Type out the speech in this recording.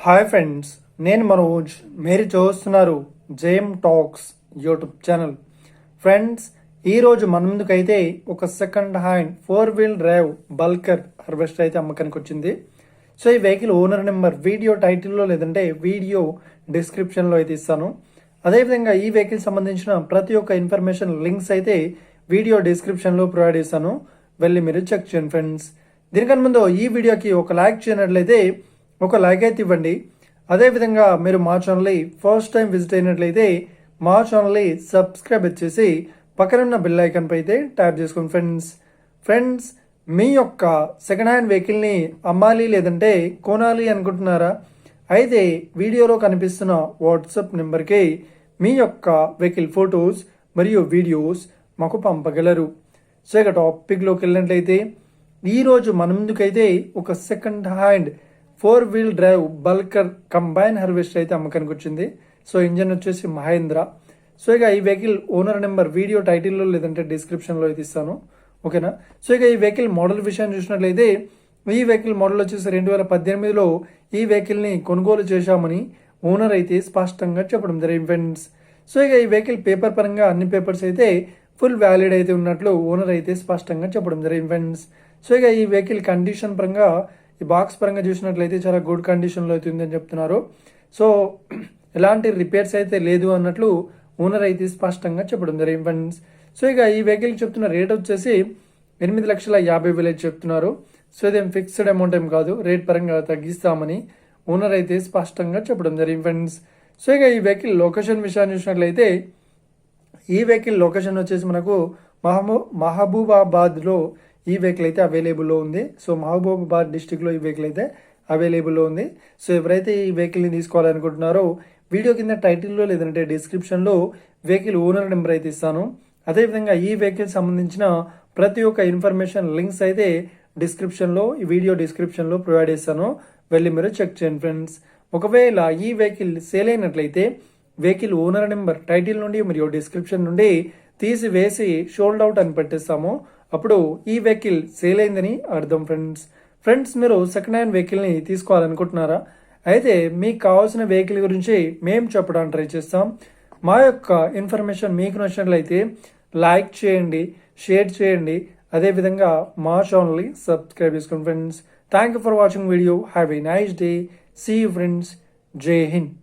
Hi friends, నేను మనోజ్. మీరు చూస్తున్నారు JM talks YouTube channel. Friends, ఈరోజు మన ముందుకైతే ఒక second hand 4-wheel drive bulker harvester అయితే అమ్మకానికి వచ్చింది. సో ఈ వెహికల్ ఓనర్ నెంబర్ వీడియో టైటిల్లో లేదంటే వీడియో డిస్క్రిప్షన్లో అయితే ఇస్తాను. అదేవిధంగా ఈ వెహికల్ సంబంధించిన ప్రతి ఒక్క ఇన్ఫర్మేషన్ లింక్స్ అయితే వీడియో డిస్క్రిప్షన్లో ప్రొవైడ్ చేస్తాను, వెళ్ళి మీరు చెక్ చేయండి. ఫ్రెండ్స్, దీనికన్నా ముందు ఈ వీడియోకి ఒక లైక్ చేయనట్లయితే ఒక లైక్ అయితే ఇవ్వండి. అదేవిధంగా మీరు మా ఛానల్ని ఫస్ట్ టైం విజిట్ అయినట్లయితే మా ఛానల్ని సబ్స్క్రైబ్ చేసి పక్కనున్న బెల్ ఐకాన్ పై అయితే ట్యాప్ చేసుకోండి. ఫ్రెండ్స్, మీ యొక్క సెకండ్ హ్యాండ్ వెహికల్ని అమ్మాలి లేదంటే కొనాలి అనుకుంటున్నారా? అయితే వీడియోలో కనిపిస్తున్న వాట్సాప్ నెంబర్కి మీ యొక్క వెహికల్ ఫొటోస్ మరియు వీడియోస్ మాకు పంపగలరు. సో ఇక టాపిక్లోకి వెళ్ళినట్లయితే ఈరోజు మన ముందుకైతే ఒక second hand 4-wheel drive bulker combine harvester అయితే అమ్మకానికి వచ్చింది. సో ఇంజన్ వచ్చేసి మహేంద్ర. సో ఇక ఈ వెహికల్ ఓనర్ నెంబర్ వీడియో టైటిల్లో లేదంటే డిస్క్రిప్షన్లో అయితే ఇస్తాను, ఓకేనా? సో ఇక ఈ వెహికల్ మోడల్ విషయాన్ని చూసినట్లయితే ఈ వెహికల్ మోడల్ వచ్చేసి 2018లో ఈ వెహికల్ని కొనుగోలు చేశామని ఓనర్ అయితే స్పష్టంగా చెప్పడం జరిగింది. ఫ్రెండ్స్, సో ఇక ఈ వెహికల్ పేపర్ పరంగా అన్ని పేపర్స్ అయితే ఫుల్ వ్యాలిడ్ అయితే ఉన్నట్లు ఓనర్ అయితే స్పష్టంగా చెప్పడం జరిగింది. ఫ్రెండ్స్, సో ఇక ఈ వెహికల్ కండిషన్ పరంగా ఈ బాక్స్ పరంగా చూసినట్లయితే చాలా గుడ్ కండిషన్లో అయితే ఉందని చెప్తున్నారు. సో ఎలాంటి రిపేర్స్ అయితే లేదు అన్నట్లు ఓనర్ అయితే స్పష్టంగా చెప్పడం జరిగింది. ఫ్రెండ్స్, సో ఇక ఈ వెహికల్కి చెప్తున్న రేట్ వచ్చేసి 8,50,000 అయితే చెప్తున్నారు. సో ఇదేం ఫిక్స్డ్ అమౌంట్ ఏం కాదు, రేట్ పరంగా తగ్గిస్తామని ఓనర్ అయితే స్పష్టంగా చెప్పడం జరిగింది. ఫ్రెండ్స్, సో ఇక ఈ వెహికల్ లొకేషన్ విషయాన్ని చూసినట్లయితే ఈ వెహికల్ లొకేషన్ వచ్చేసి మనకు మహబూబాబాద్లో ఈ వెహికల్ అయితే అవైలబుల్లో ఉంది. సో మహబూబాబాద్ డిస్టిక్లో ఈ వెహికల్ అయితే అవైలబుల్లో ఉంది. సో ఎవరైతే ఈ వెహికల్ని తీసుకోవాలనుకుంటున్నారో వీడియో కింద టైటిల్లో లేదంటే డిస్క్రిప్షన్లో వెహికల్ ఓనర్ నెంబర్ అయితే ఇస్తాను. అదేవిధంగా ఈ వెహికల్ సంబంధించిన ప్రతి ఒక్క ఇన్ఫర్మేషన్ లింక్స్ అయితే డిస్క్రిప్షన్లో ఈ వీడియో డిస్క్రిప్షన్లో ప్రొవైడ్ చేస్తాను, వెళ్ళి మీరు చెక్ చేయండి. ఫ్రెండ్స్, ఒకవేళ ఈ వెహికల్ సేల్ అయినట్లయితే వెహికల్ ఓనర్ నెంబర్ టైటిల్ నుండి మరియు డిస్క్రిప్షన్ నుండి తీసివేసి షోల్డ్ అవుట్ అని పెట్టేస్తాము, అప్పుడు ఈ వెహికల్ సేల్ అయిందని అర్థం. ఫ్రెండ్స్, మీరు సెకండ్ హ్యాండ్ వెహికల్ని తీసుకోవాలనుకుంటున్నారా? అయితే మీకు కావాల్సిన వెహికల్ గురించి మేము చెప్పడానికి ట్రై చేస్తాం. మా యొక్క ఇన్ఫర్మేషన్ మీకు నచ్చినట్లయితే లైక్ చేయండి, షేర్ చేయండి, అదేవిధంగా మా ఛానల్ని సబ్స్క్రైబ్ చేసుకోండి. Friends, thank you for watching video. Have a nice day. See you friends. Jai Hind.